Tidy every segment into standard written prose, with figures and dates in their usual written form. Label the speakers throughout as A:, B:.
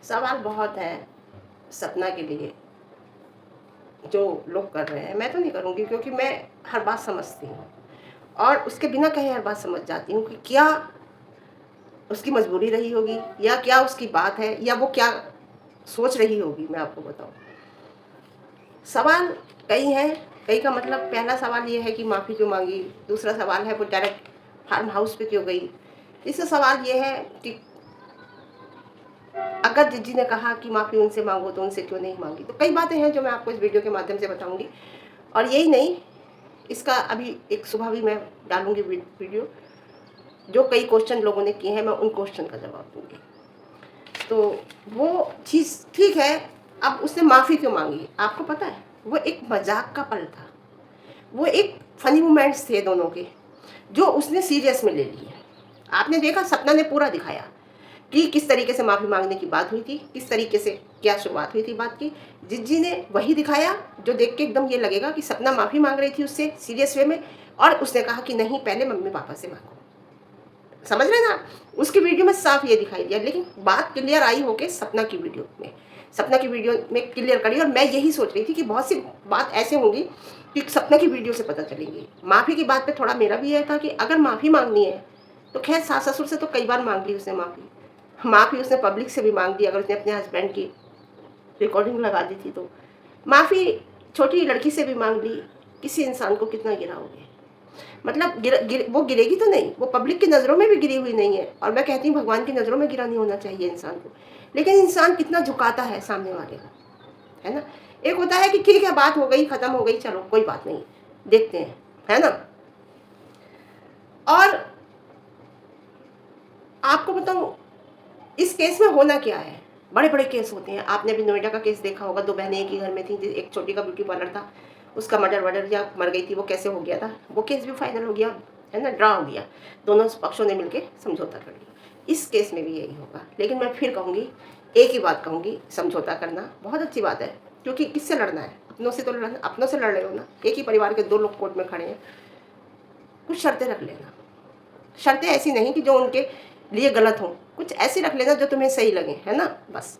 A: सवाल बहुत है सपना के लिए जो लोग कर रहे हैं। मैं तो नहीं करूँगी क्योंकि मैं हर बात समझती हूँ और उसके बिना कहे हर बात समझ जाती हूँ कि क्या उसकी मजबूरी रही होगी या क्या उसकी बात है या वो क्या सोच रही होगी। मैं आपको बताऊँ, सवाल कई हैं। कई का मतलब पहला सवाल ये है कि माफ़ी क्यों मांगी, दूसरा सवाल है वो डायरेक्ट फार्म हाउस पे क्यों गई, तीसरा सवाल ये है कि अगर जिज्जी ने कहा कि माफ़ी उनसे मांगो तो उनसे क्यों नहीं मांगी। तो कई बातें हैं जो मैं आपको इस वीडियो के माध्यम से बताऊंगी। और यही नहीं, इसका अभी एक सुबह भी मैं डालूंगी वीडियो, जो कई क्वेश्चन लोगों ने किए हैं मैं उन क्वेश्चन का जवाब दूंगी। तो वो चीज़ ठीक है। अब उसने माफ़ी क्यों मांगी, आपको पता है वो एक मजाक का पल था, वो एक फनी मोमेंट्स थे दोनों के जो उसने सीरियस में ले लिए। आपने देखा सपना ने पूरा दिखाया कि किस तरीके से माफ़ी मांगने की बात हुई थी, किस तरीके से क्या शुरुआत हुई थी बात की। जिज्जी ने वही दिखाया जो देख के एकदम ये लगेगा कि सपना माफ़ी मांग रही थी उससे सीरियस वे में और उसने कहा कि नहीं पहले मम्मी पापा से मांगो। समझ रहे ना, उसकी वीडियो में साफ ये दिखाई दिया। लेकिन बात क्लियर आई होके सपना की वीडियो में, सपना की वीडियो में क्लियर करी। और मैं यही सोच रही थी कि बहुत सी बात ऐसे होंगी कि सपना की वीडियो से पता चलेंगी। माफ़ी की बात पे थोड़ा मेरा भी यह था कि अगर माफ़ी मांगनी है तो खैर सास ससुर से तो कई बार मांग ली उसने माफ़ी उसने पब्लिक से भी मांग दी। अगर उसने अपने हस्बैंड की रिकॉर्डिंग लगा दी थी तो माफ़ी छोटी लड़की से भी मांग ली। किसी इंसान को कितना गिराओगे, मतलब वो गिरेगी तो नहीं, वो पब्लिक की नज़रों में भी गिरी हुई नहीं है। और मैं कहती हूँ भगवान की नज़रों में गिरा नहीं होना चाहिए इंसान को। लेकिन इंसान कितना झुकाता है सामने वाले को, है ना। एक होता है कि ठीक है बात हो गई, ख़त्म हो गई, चलो कोई बात नहीं, देखते हैं, है ना। और आपको बताऊँ इस केस में होना क्या है, बड़े बड़े केस होते हैं। आपने अभी नोएडा का केस देखा होगा, 2 बहनें एक ही घर में थी, एक छोटी का ब्यूटी पार्लर था, उसका मर्डर या मर गई थी, वो कैसे हो गया था, वो केस भी फाइनल हो गया, है ना, ड्रा हो गया, दोनों पक्षों ने मिलकर समझौता कर लिया। इस केस में भी यही होगा। लेकिन मैं फिर कहूँगी, एक ही बात कहूँगी, समझौता करना बहुत अच्छी बात है, क्योंकि किससे लड़ना है, अपनों से तो लड़ना, अपनों से लड़ रहे हो ना। एक ही परिवार के 2 लोग कोर्ट में खड़े हैं, कुछ शर्तें रख लेना। शर्तें ऐसी नहीं कि जो उनके लिए गलत हो, कुछ ऐसी रख लेना जो तुम्हें सही लगे, है ना। बस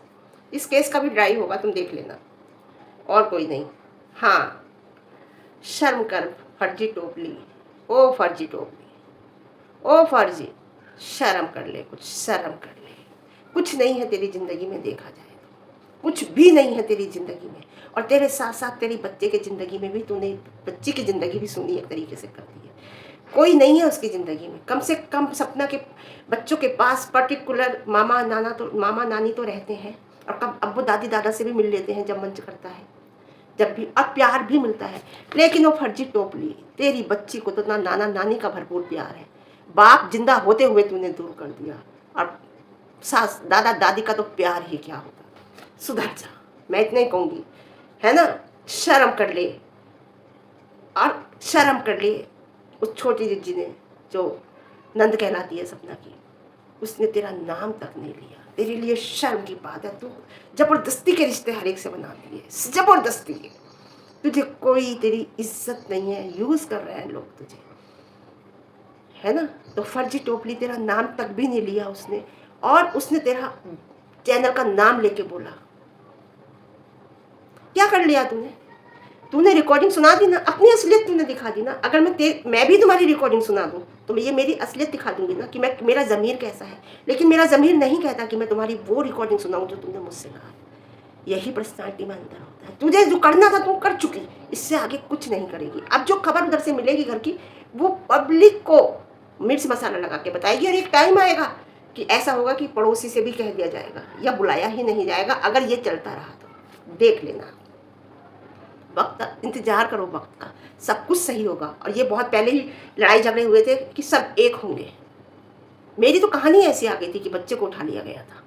A: इस केस का भी ट्राई होगा, तुम देख लेना, और कोई नहीं। हाँ, शर्म कर फर्जी टोपली, ओ फर्जी टोपली, ओ फर्जी, शर्म कर ले, कुछ शर्म कर ले। कुछ नहीं है तेरी ज़िंदगी में, देखा जाए तो कुछ भी नहीं है तेरी ज़िंदगी में। और तेरे साथ साथ तेरी बच्चे की ज़िंदगी में भी तूने बच्ची की ज़िंदगी भी सुनी एक तरीके से कर दी है। कोई नहीं है उसकी ज़िंदगी में। कम से कम सपना के बच्चों के पास पर्टिकुलर मामा नानी तो रहते हैं, और कब अब्बू दादी दादा से भी मिल लेते हैं जब मन करता है, जब भी, और प्यार भी मिलता है। लेकिन वो फर्जी टोपली, तेरी बच्ची को तो ना नाना नानी का भरपूर प्यार है, बाप जिंदा होते हुए तूने दूर कर दिया। और सास दादा दादी का तो प्यार ही क्या होता। सुधर जा, मैं इतना ही कहूँगी, है ना। शर्म कर ले, और शर्म कर ले। उस छोटी जिज्जी ने जो नंद कहलाती है सपना की, उसने तेरा नाम तक नहीं लिया। तेरे लिए शर्म की बात है, तू जबरदस्ती के रिश्ते हर एक से बनाती है, जबरदस्ती के। तुझे कोई तेरी इज्जत नहीं है, यूज कर रहे हैं लोग तुझे, है ना। तो फर्जी टोपली तेरा नाम तक भी नहीं लिया उसने, और उसने तेरा चैनल का नाम लेके बोला। क्या कर लिया तूने रिकॉर्डिंग सुना दी ना, अपनी असलियत तूने दिखा दी ना। अगर मैं भी तुम्हारी रिकॉर्डिंग सुना दूं तो ये मेरी असलियत दिखा दूंगी ना कि मेरा ज़मीर कैसा है। लेकिन मेरा ज़मीर नहीं कहता कि मैं तुम्हारी वो रिकॉर्डिंग सुनाऊं जो तुमने मुझसे कहा। यही पर्सनालिटी में अंतर होता है। तुझे जो करना था तुम कर चुकी, इससे आगे कुछ नहीं करेगी। अब जो खबर उधर से मिलेगी घर की, वो पब्लिक को मिर्च मसाला लगा के बताएगी। और एक टाइम आएगा कि ऐसा होगा कि पड़ोसी से भी कह दिया जाएगा या बुलाया ही नहीं जाएगा। अगर ये चलता रहा तो देख लेना, वक्त इंतजार करो, वक्त का सब कुछ सही होगा। और ये बहुत पहले ही लड़ाई झगड़े हुए थे कि सब एक होंगे। मेरी तो कहानी ऐसी आ गई थी कि बच्चे को उठा लिया गया था।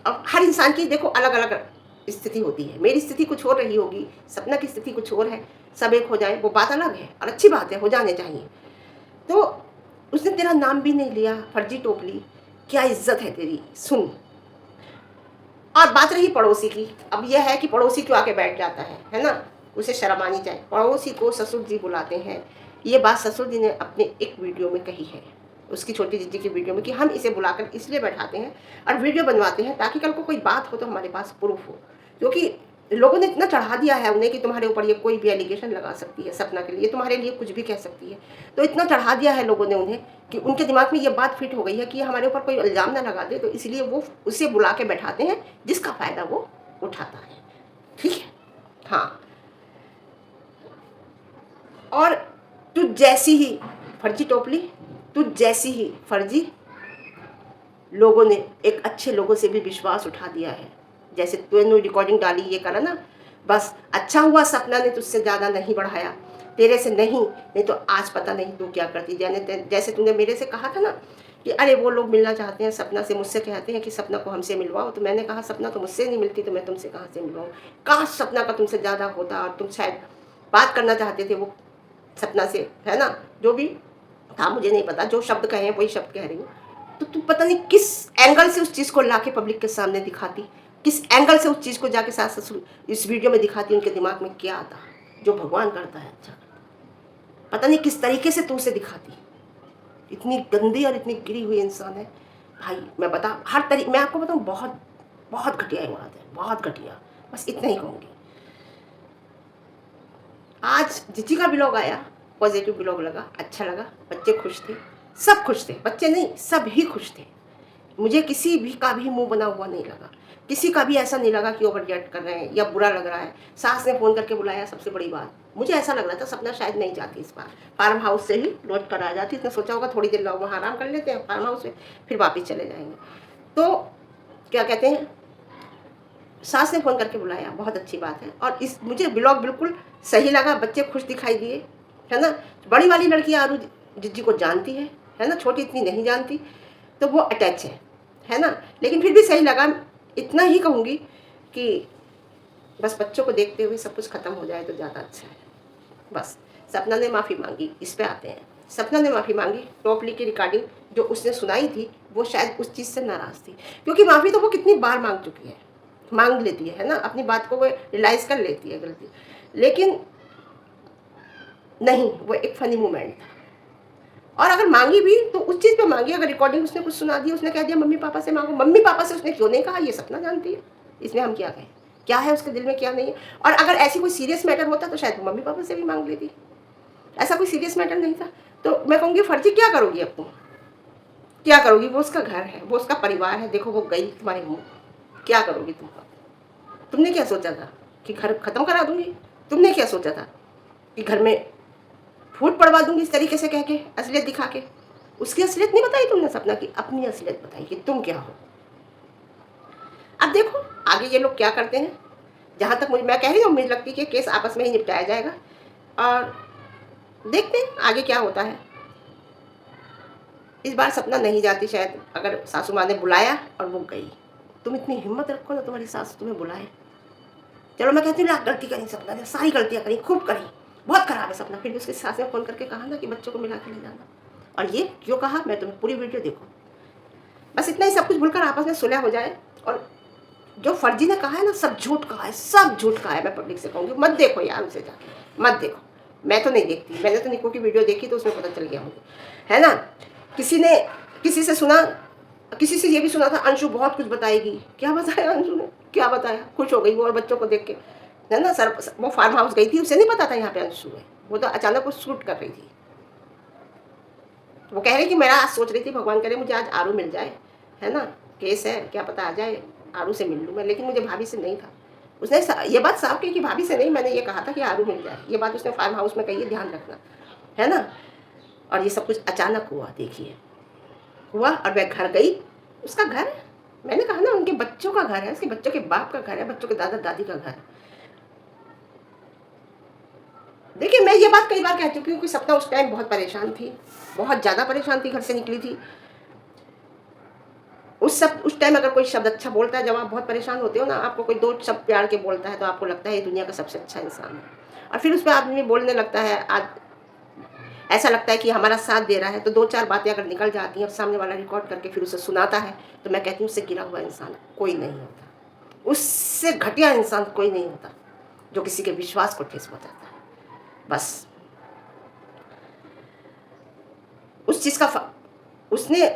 A: अब हर इंसान की देखो अलग अलग स्थिति होती है। मेरी स्थिति कुछ और रही होगी, सपना की स्थिति कुछ और है। सब एक हो जाए वो बात अलग है, और अच्छी बात है, हो जाने चाहिए। तो उसने तेरा नाम भी नहीं लिया, फर्जी टोपली, क्या इज्जत है तेरी, सुन। और बात रही पड़ोसी की, अब यह है कि पड़ोसी क्यों आके बैठ जाता है ना, उसे शर्म आनी चाहिए। पड़ोसी को ससुर जी बुलाते हैं, ये बात ससुर जी ने अपने एक वीडियो में कही है। उसकी छोटी जीजी की वीडियो में कि हम इसे बुलाकर इसलिए बैठाते हैं और वीडियो बनवाते हैं ताकि कल को कोई बात हो तो हमारे पास प्रूफ हो, क्योंकि लोगों ने इतना चढ़ा दिया है उन्हें कि तुम्हारे ऊपर ये कोई भी एलिगेशन लगा सकती है, सपना के लिए तुम्हारे लिए कुछ भी कह सकती है। तो इतना चढ़ा दिया है लोगों ने उन्हें कि उनके दिमाग में ये बात फिट हो गई है कि हमारे ऊपर कोई इल्ज़ाम ना लगा दे, तो इसलिए वो उसे बुला के बैठाते हैं जिसका फ़ायदा वो उठाता है। ठीक है, हाँ। और तुझ जैसी ही फर्जी टोपली, तुझ जैसी ही फर्जी लोगों ने एक अच्छे लोगों से भी विश्वास उठा दिया है। जैसे तूने रिकॉर्डिंग डाली, ये करा ना, बस अच्छा हुआ सपना ने तुझसे ज़्यादा नहीं बढ़ाया, तेरे से नहीं तो आज पता नहीं तू क्या करती। जैसे तूने मेरे से कहा था ना कि अरे वो लोग मिलना चाहते हैं सपना से, मुझसे कहते हैं कि सपना को हमसे मिलवाओ, तो मैंने कहा सपना तो मुझसे नहीं मिलती, तो मैं तुमसे कहाँ से मिलवाऊँ। काश सपना का तुमसे ज़्यादा होता और तुम शायद बात करना चाहते थे वो सपना से, है ना। जो भी था मुझे नहीं पता, जो शब्द कहे हैं वही शब्द कह रही हूँ। तो तू पता नहीं किस एंगल से उस चीज़ को ला के पब्लिक के सामने दिखाती, किस एंगल से उस चीज़ को जाके सास ससुर इस वीडियो में दिखाती। उनके दिमाग में क्या आता, जो भगवान करता है अच्छा, पता नहीं किस तरीके से तू उसे दिखाती। इतनी गंदी और इतनी गिरी हुई इंसान है भाई। मैं बता हर तरीके, मैं आपको बताऊँ, बहुत बहुत घटिया इमारत है, बहुत घटिया। बस इतना ही कहूँगी। आज जीजी का ब्लॉग आया, पॉजिटिव ब्लॉग लगा, अच्छा लगा, बच्चे खुश थे, सब खुश थे, बच्चे नहीं सब ही खुश थे। मुझे किसी भी का भी मुंह बना हुआ नहीं लगा, किसी का भी ऐसा नहीं लगा कि ओवर रिएक्ट कर रहे हैं या बुरा लग रहा है। सास ने फ़ोन करके बुलाया, सबसे बड़ी बात। मुझे ऐसा लग रहा था सपना शायद नहीं जाती इस बार, फार्म हाउस से ही लौट कर आ जाती। इसने सोचा होगा थोड़ी देर लोग वहाँ आराम कर लेते हैं फार्म हाउस में, फिर वापस चले जाएंगे। तो क्या कहते हैं, सास ने फ़ोन करके बुलाया, बहुत अच्छी बात है। और इस मुझे ब्लॉग बिल्कुल सही लगा, बच्चे खुश दिखाई दिए, है ना। बड़ी वाली लड़की आरू जीजी को जानती है ना, छोटी इतनी नहीं जानती, तो वो अटैच है ना। लेकिन फिर भी सही लगा। इतना ही कहूँगी कि बस बच्चों को देखते हुए सब कुछ ख़त्म हो जाए तो ज़्यादा अच्छा है। बस सपना ने माफ़ी मांगी, इस पे आते हैं। सपना ने माफ़ी मांगी, टॉपली की रिकॉर्डिंग जो उसने सुनाई थी वो शायद उस चीज़ से नाराज़ थी, क्योंकि माफ़ी तो वो कितनी बार मांग चुकी है, मांग लेती है ना, अपनी बात को वो रियलाइज़ कर लेती है गलती। लेकिन नहीं, वो एक फ़नी मोमेंट था। और अगर मांगी भी तो उस चीज़ पे मांगी, अगर रिकॉर्डिंग उसने कुछ सुना दी, उसने कह दिया मम्मी पापा से मांगो, मम्मी पापा से उसने क्यों नहीं कहा, ये सपना जानती है। इसमें हम क्या कहें, क्या है उसके दिल में क्या नहीं है। और अगर ऐसी कोई सीरियस मैटर होता तो शायद मम्मी पापा से भी मांग लेती। ऐसा कोई सीरियस मैटर नहीं था। तो मैं कहूँगी फर्जी क्या करोगी अब तुम, क्या करोगी। वो उसका घर है, वो उसका परिवार है। देखो वो गई तुम्हारे मुँह, क्या करोगी तुम। तुमने क्या सोचा था कि घर ख़त्म करा दूंगी, तुमने क्या सोचा था कि घर में फूट पड़वा दूंगी इस तरीके से कह के, असलियत दिखा के। उसकी असलियत नहीं बताई तुमने सपना की, अपनी असलियत बताई कि तुम क्या हो। अब देखो आगे ये लोग क्या करते हैं। जहाँ तक मैं कह रही हूँ, मुझे लगती है कि केस आपस में ही निपटाया जाएगा और देखते हैं आगे क्या होता है। इस बार सपना नहीं जाती शायद, अगर सासू माँ ने बुलाया और वो गई। तुम इतनी हिम्मत रखो ना, तुम्हारी सास तुम्हें बुलाए। चलो मैं कहती हूँ गलती करी सपना ने, सारी गलतियाँ करी, खूब करी, बहुत खराब है सपना। फिर भी उसकी सास ने फ़ोन करके कहा ना कि बच्चों को मिला के ले जाना। और ये क्यों कहा, मैं तुम्हें पूरी वीडियो देखो। बस इतना ही, सब कुछ भूलकर आपस में सुलह हो जाए। और जो फर्जी ने कहा है ना, सब झूठ कहा है, सब झूठ कहा है। मैं पब्लिक से कहूँगी मत देखो यार, उसे जाके मत देखो। मैं तो नहीं देखती, मैंने तो निको की वीडियो देखी तो उसमें पता चल गया मुझे, है ना। किसी ने किसी से सुना, किसी से ये भी सुना था अंशु बहुत कुछ बताएगी। क्या बताया अंशु ने, क्या बताया, खुश हो गई वो और बच्चों को देख के, है ना। सर वो फार्म हाउस गई थी, उसे नहीं पता था यहाँ पे अंशु है। वो तो अचानक वो शूट कर रही थी। वो कह रही कि मेरा आज सोच रही थी भगवान करे मुझे आज आरू मिल जाए, है ना। केस है, क्या पता आ जाए, आरू से मिल लूँ मैं। लेकिन मुझे भाभी से नहीं था। उसने ये बात साफ की कि भाभी से नहीं, मैंने ये कहा था कि आरू मिल जाए। ये बात उसने फार्म हाउस में कही है, ध्यान रखना, है ना। और ये सब कुछ अचानक हुआ, देखिए हुआ। और वह घर गई, उसका घर है, मैंने कहा ना उनके बच्चों का घर है, उसके बच्चों के बाप का घर है, बच्चों के दादा दादी का घर। देखिए मैं ये बात कई बार कह चुकी हूँ कि सपना उस टाइम बहुत परेशान थी, बहुत ज़्यादा परेशान थी, घर से निकली थी। उस टाइम अगर कोई शब्द अच्छा बोलता है, जब आप बहुत परेशान होते हो ना, आपको कोई दो शब्द प्यार के बोलता है तो आपको लगता है ये दुनिया का सबसे अच्छा इंसान है। और फिर उस पर आदमी बोलने लगता है, आज ऐसा लगता है कि हमारा साथ दे रहा है। तो दो चार बातें अगर निकल जाती हैं और सामने वाला रिकॉर्ड करके फिर उसे सुनाता है, तो मैं कहती हूँ उससे गिरा हुआ इंसान कोई नहीं होता, उससे घटिया इंसान कोई नहीं होता जो किसी के विश्वास को ठेस पहुँचाता है। बस उस चीज़ का उसने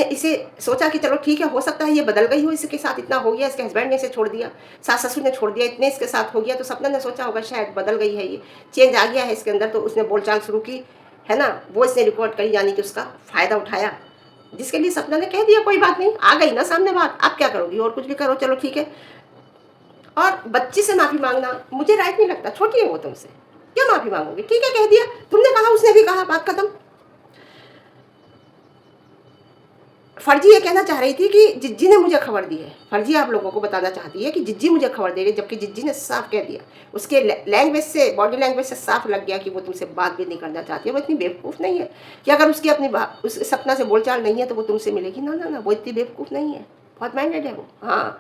A: इसे सोचा कि चलो ठीक है, हो सकता है ये बदल गई हो, इसके साथ इतना हो गया, इसके हस्बैंड ने इसे छोड़ दिया, सास ससुर ने छोड़ दिया, इतने इसके साथ हो गया, तो सपना ने सोचा होगा शायद बदल गई है, ये चेंज आ गया है इसके अंदर, तो उसने बोलचाल शुरू की, है ना, वो इसने रिकॉर्ड करी, यानी कि उसका फ़ायदा उठाया, जिसके लिए सपना ने कह दिया कोई बात नहीं, आ गई ना सामने बात, आप क्या करोगी, और कुछ भी करो, चलो ठीक है। और बच्ची से माफ़ी मांगना मुझे राइट नहीं लगता, छोटी है वो तुमसे, क्या माफ़ी मांगोगी, ठीक है कह दिया, तुमने कहा, उसने भी कहा, बात खत्म। फर्जी ये कहना चाह रही थी कि जिज्जी ने मुझे खबर दी है, फर्जी आप लोगों को बताना चाहती है कि जिज्जी मुझे खबर दे रही है, जबकि जिज्जी ने साफ कह दिया, उसके लैंग्वेज से, बॉडी लैंग्वेज से साफ लग गया कि वो तुमसे बात भी नहीं करना चाहती है। वो इतनी बेवकूफ़ नहीं है कि अगर उसकी अपनी उस सपना से बोलचाल नहीं है तो वो तुमसे मिलेगी, ना ना ना, वो इतनी बेवकूफ़ नहीं है, बहुत माइंडेड है वो। हाँ,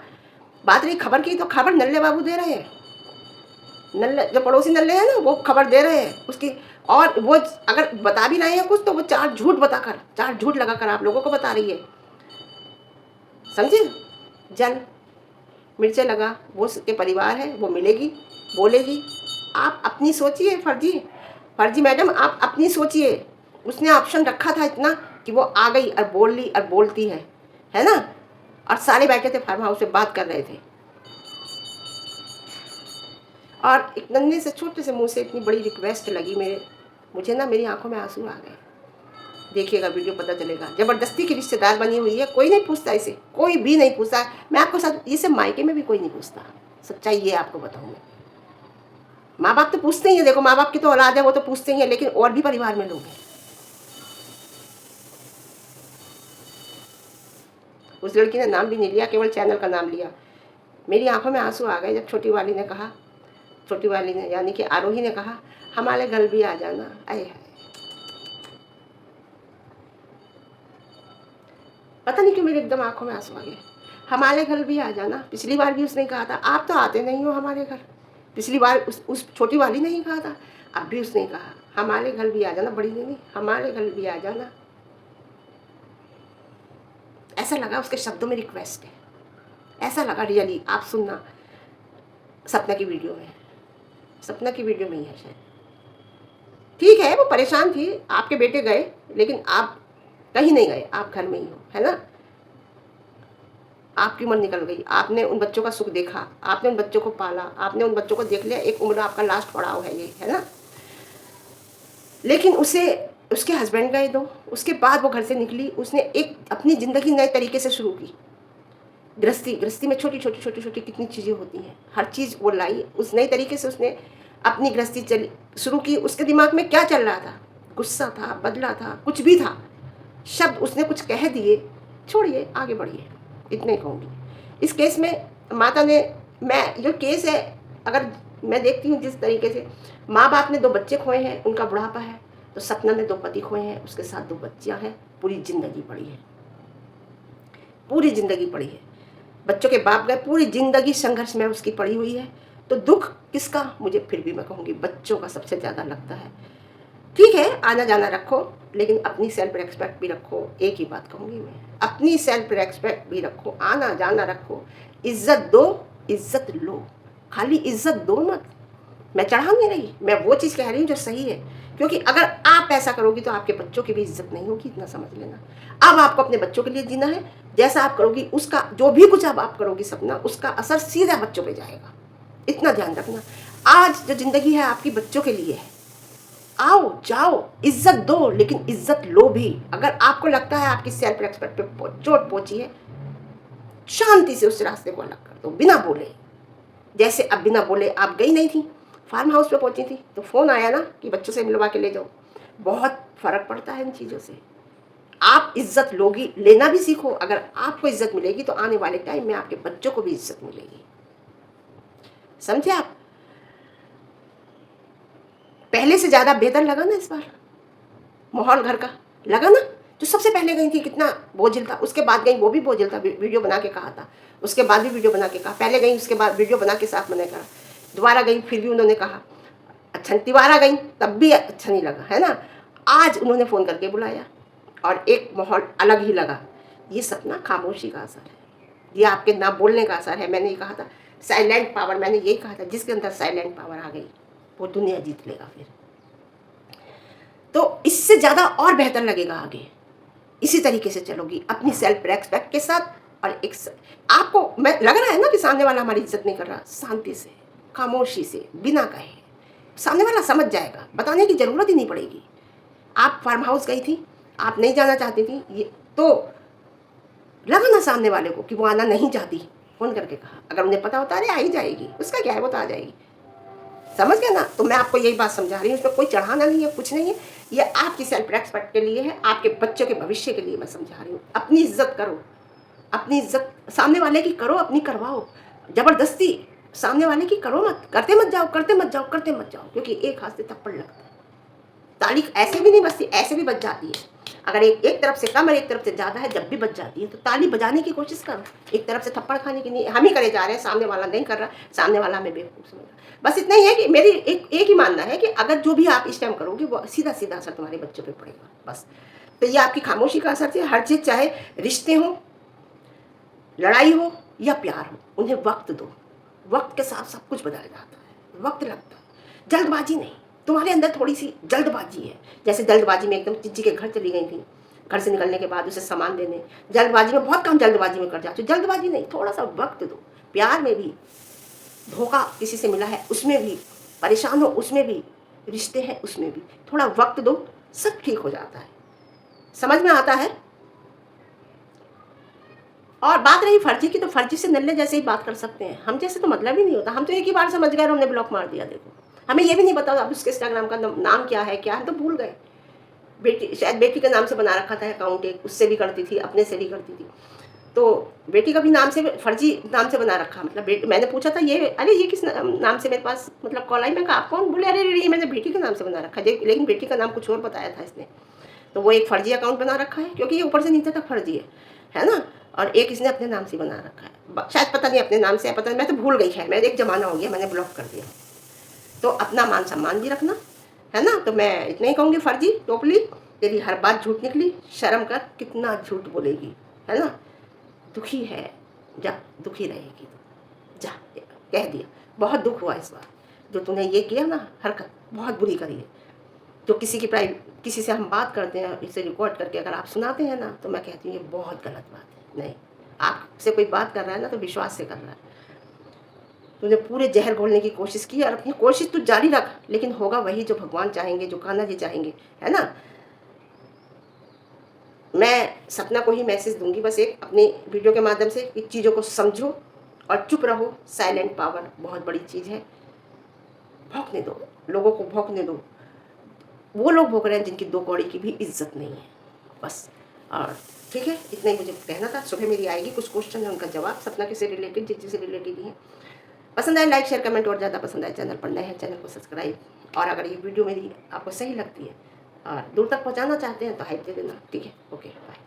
A: बात रही खबर की, तो खबर नल्ले बाबू दे रहे हैं, नल्ले जो पड़ोसी नल्ले हैं ना, वो खबर दे रहे हैं उसकी। और वो अगर बता भी रहे हैं कुछ, तो वो चार झूठ लगाकर आप लोगों को बता रही है, समझे। जल मिर्चे लगा, वो उसके परिवार है, वो मिलेगी, बोलेगी। आप अपनी सोचिए फर्जी मैडम, आप अपनी सोचिए। उसने ऑप्शन रखा था इतना कि वो आ गई और बोल ली और बोलती है ना। और सारे बैठे थे फार्म हाउस में, बात कर रहे थे, और एक नन्हे से छोटे से मुंह से इतनी बड़ी रिक्वेस्ट लगी मुझे ना, मेरी आंखों में आंसू आ गए। देखिएगा वीडियो, पता चलेगा। ज़बरदस्ती की रिश्तेदार बनी हुई है, कोई नहीं पूछता इसे, कोई भी नहीं पूछता। मैं आपको साथ इसे मायके में भी कोई नहीं पूछता, सच्चाई ये आपको बताऊँ मैं। माँ बाप तो पूछते ही हैं, देखो माँ बाप की तो औलाद है, वो तो पूछते ही हैं, लेकिन और भी परिवार में लोग हैं। उस लड़की ने नाम भी नहीं लिया, केवल चैनल का नाम लिया। मेरी आंखों में आंसू आ गए जब छोटी वाली ने यानी कि आरोही ने कहा, हमारे घर भी आ जाना। आए हाय, पता नहीं क्यों मेरे एकदम आंखों में आंसू आ गए। हमारे घर भी आ जाना, पिछली बार भी उसने कहा था, आप तो आते नहीं हो हमारे घर। पिछली बार उस छोटी वाली ने ही कहा था, अब भी उसने कहा हमारे घर भी आ जाना, बड़ी नहीं, हमारे घर भी आ जाना। ऐसा लगा उसके शब्दों में रिक्वेस्ट है, ऐसा लगा रियली। आप सुनना, सपना की वीडियो में ही है शायद। ठीक है, वो परेशान थी, आपके बेटे गए, लेकिन आप कहीं नहीं गए, आप घर में ही हो, है ना। आपकी उम्र निकल गई, आपने उन बच्चों का सुख देखा, आपने उन बच्चों को पाला, आपने उन बच्चों को देख लिया, एक उम्र आपका लास्ट पड़ाव है ये, है ना। लेकिन उसके हस्बैंड गए दो, उसके बाद वो घर से निकली, उसने एक अपनी ज़िंदगी नए तरीके से शुरू की। गृहस्थी में छोटी छोटी कितनी चीज़ें होती हैं, हर चीज़ वो लाई, उस नए तरीके से उसने अपनी गृहस्थी शुरू की। उसके दिमाग में क्या चल रहा था, गुस्सा था, बदला था, कुछ भी था, शब्द उसने कुछ कह दिए, छोड़िए आगे बढ़िए, इतना ही कहूँगी। इस केस में माता ने, मैं जो केस है, अगर मैं देखती हूँ जिस तरीके से माँ बाप ने 2 बच्चे खोए हैं, उनका बुढ़ापा है, तो सपना ने 2 पति खोए हैं, उसके साथ 2 बच्चियाँ हैं, पूरी ज़िंदगी पड़ी है, बच्चों के बाप गए, पूरी ज़िंदगी संघर्ष में उसकी पड़ी हुई है। तो दुख किसका, मुझे फिर भी मैं कहूँगी बच्चों का सबसे ज़्यादा लगता है। ठीक है, आना जाना रखो, लेकिन अपनी सेल्फ रेस्पेक्ट भी रखो। एक ही बात कहूँगी मैं, अपनी सेल्फ रेस्पेक्ट भी रखो, आना जाना रखो, इज्जत दो, इज्जत लो, खाली इज्जत दो मत। मैं चढ़ा नहीं रही, मैं वो चीज़ कह रही हूँ जो सही है, क्योंकि अगर आप ऐसा करोगी तो आपके बच्चों की भी इज्जत नहीं होगी, इतना समझ लेना। अब आपको अपने बच्चों के लिए जीना है, जैसा आप करोगी उसका, जो भी कुछ अब आप करोगी सपना, उसका असर सीधा बच्चों पे जाएगा, इतना ध्यान रखना। आज जो ज़िंदगी है आपकी बच्चों के लिए है, आओ जाओ, इज्जत दो, लेकिन इज्जत लो भी। अगर आपको लगता है आपकी सेल्फ रेस्पेक्ट पे चोट पहुंची है, शांति से उस रास्ते को अलग कर दो, बिना बोले। जैसे अब बिना बोले आप गई नहीं थी, फार्म हाउस पे पहुंची थी, तो फ़ोन आया ना कि बच्चों से मिलवा के ले जाओ। बहुत फ़र्क पड़ता है इन चीज़ों से। आप इज्जत लोगी, लेना भी सीखो। अगर आपको इज्जत मिलेगी तो आने वाले टाइम में आपके बच्चों को भी इज्जत मिलेगी, समझे आप। पहले से ज़्यादा बेहतर लगा ना इस बार माहौल घर का, लगा ना। जो सबसे पहले गई थी कितना बोझिल था, उसके बाद गई वो भी बोझिल था, वीडियो बना के कहा था, उसके बाद भी वीडियो बना के कहा। पहले गई, उसके बाद वीडियो बना के साफ मना करा, दोबारा गई फिर भी उन्होंने कहा अच्छा, दोबारा गई तब भी अच्छा नहीं लगा, है ना। आज उन्होंने फ़ोन करके बुलाया और एक माहौल अलग ही लगा। ये सपना खामोशी का असर है, ये आपके ना बोलने का असर है। मैंने ये कहा था साइलेंट पावर, मैंने यही कहा था, जिसके अंदर साइलेंट पावर आ गई वो दुनिया जीत लेगा फिर। तो इससे ज़्यादा और बेहतर लगेगा आगे। इसी तरीके से चलोगी अपनी सेल्फ रेस्पेक्ट के साथ। और एक आपको मैं लग रहा है ना कि सामने वाला हमारी इज्जत नहीं कर रहा, शांति से, खामोशी से, बिना कहे सामने वाला समझ जाएगा, बताने की ज़रूरत ही नहीं पड़ेगी। आप फार्म हाउस गई थी, आप नहीं जाना चाहती थी, ये तो लगा ना सामने वाले को कि वो आना नहीं चाहती, फ़ोन करके कहा। अगर उन्हें पता होता, अरे आ ही जाएगी, उसका क्या है, वो तो आ जाएगी। समझ गया ना? तो मैं आपको यही बात समझा रही हूँ, इसमें कोई चढ़ाना नहीं है, कुछ नहीं है। ये आपकी सेल्फ रेस्पेक्ट के लिए है, आपके बच्चों के भविष्य के लिए मैं समझा रही हूँ। अपनी इज्जत करो, अपनी इज्जत सामने वाले की करो, अपनी करवाओ। ज़बरदस्ती सामने वाले की करो मत, करते मत जाओ, करते मत जाओ, करते मत जाओ, क्योंकि एक हाथ से थप्पड़ लगता है। ताली ऐसे भी नहीं बजती, ऐसे भी बज जाती है। अगर एक तरफ से कम और एक तरफ से ज़्यादा है, जब भी बज जाती है, तो ताली बजाने की कोशिश करो। एक तरफ से थप्पड़ खाने की नहीं, हम ही करे जा रहे हैं, सामने वाला नहीं कर रहा, सामने वाला हमें बेवकूफ़ समझ रहा। बस इतना ही है कि मेरी एक ही मानना है कि अगर जो भी आप इस टाइम करोगे वो सीधा सीधा असर तुम्हारे बच्चों पे पड़ेगा। बस तो ये आपकी खामोशी का असर है। हर चीज़, चाहे रिश्ते हों, लड़ाई हो या प्यार हो, उन्हें वक्त दो। वक्त के साथ सब कुछ बदल जाता है, वक्त लगता है, जल्दबाजी नहीं। तुम्हारे अंदर थोड़ी सी जल्दबाजी है, जैसे जल्दबाजी में एकदम चिज्जी के घर चली गई थी, घर से निकलने के बाद उसे सामान देने, जल्दबाजी में बहुत काम जल्दबाजी में कर जाती हो। जल्दबाजी नहीं, थोड़ा सा वक्त दो। प्यार में भी, धोखा किसी से मिला है उसमें भी, परेशान हो उसमें भी, रिश्ते हैं उसमें भी, थोड़ा वक्त दो, सब ठीक हो जाता है। समझ में आता है? और बात रही फर्जी की, तो फर्जी से नल्ले जैसे ही बात कर सकते हैं, हम जैसे तो मतलब ही नहीं होता। हम तो एक ही बार समझ गए और हमने ब्लॉक मार दिया। देखो, हमें ये भी नहीं पता अब उसके इंस्टाग्राम का नाम क्या है, क्या है, तो भूल गए। बेटी, शायद बेटी के नाम से बना रखा था अकाउंट, एक उससे भी करती थी, अपने से भी करती थी, तो बेटी का भी नाम से, फर्जी नाम से बना रखा। मतलब मैंने पूछा था, ये अरे ये किस नाम से मेरे पास मतलब कॉल आई, मैं कहा आप कौन? बोले अरे ये मैंने बेटी के नाम से बना रखा है, लेकिन बेटी का नाम कुछ और बताया था इसने। तो वो एक फर्जी अकाउंट बना रखा है, क्योंकि ये ऊपर से नीचे तक फर्जी है ना। और एक इसने अपने नाम से बना रखा है, शायद पता नहीं अपने नाम से है, पता नहीं, मैं तो भूल गई। है, मैं एक ज़माना हो गया, मैंने ब्लॉक कर दिया। तो अपना मान सम्मान भी रखना है ना। तो मैं इतना ही कहूँगी, फर्जी टोपली तेरी हर बात झूठ निकली, शर्म कर, कितना झूठ बोलेगी, है ना। दुखी है, जा, दुखी रहेगी, जा, कह दिया। बहुत दुख हुआ इस बार, जो तूने ये किया ना, हरकत बहुत बुरी करी है। जो किसी से हम बात करते हैं, इसे रिकॉर्ड करके अगर आप सुनाते हैं ना, तो मैं कहती हूँ ये बहुत गलत बात है। नहीं, आपसे कोई बात कर रहा है ना, तो विश्वास से कर रहा है। तूने पूरे जहर घोलने की कोशिश की, और अपनी कोशिश तू जारी रख, लेकिन होगा वही जो भगवान चाहेंगे, जो कान्हा जी चाहेंगे, है ना। मैं सपना को ही मैसेज दूंगी बस एक, अपनी वीडियो के माध्यम से, इन चीज़ों को समझो और चुप रहो। साइलेंट पावर बहुत बड़ी चीज़ है। भौंकने दो, लोगों को भौंकने दो। वो लोग भोग रहे हैं जिनकी दो कौड़ी की भी इज्जत नहीं है, बस। और ठीक है, इतना ही मुझे कहना था। सुबह मेरी आएगी, कुछ क्वेश्चन है, उनका जवाब सपना के से रिलेटेड, जिस चीज़ से रिलेटेड ही है। पसंद आए लाइक शेयर कमेंट, और ज़्यादा पसंद आए चैनल पर नए हैं चैनल को सब्सक्राइब। और अगर ये वीडियो मेरी आपको सही लगती है और दूर तक पहुँचाना चाहते हैं तो हाइप दे देना। ठीक है, ओके, बाय।